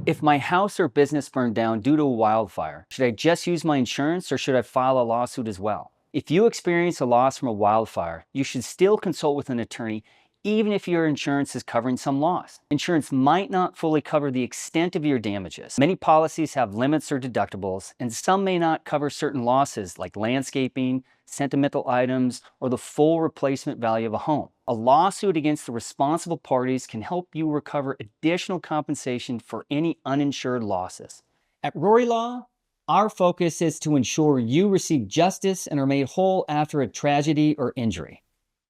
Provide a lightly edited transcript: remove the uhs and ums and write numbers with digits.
If my house or business burned down due to a wildfire, should I just use my insurance or should I file a lawsuit as well? If you experience a loss from a wildfire, you should still consult with an attorney even if your insurance is covering some loss. Insurance might not fully cover the extent of your damages. Many policies have limits or deductibles, and some may not cover certain losses like landscaping, sentimental items, or the full replacement value of a home. A lawsuit against the responsible parties can help you recover additional compensation for any uninsured losses. At Rory Law, our focus is to ensure you receive justice and are made whole after a tragedy or injury.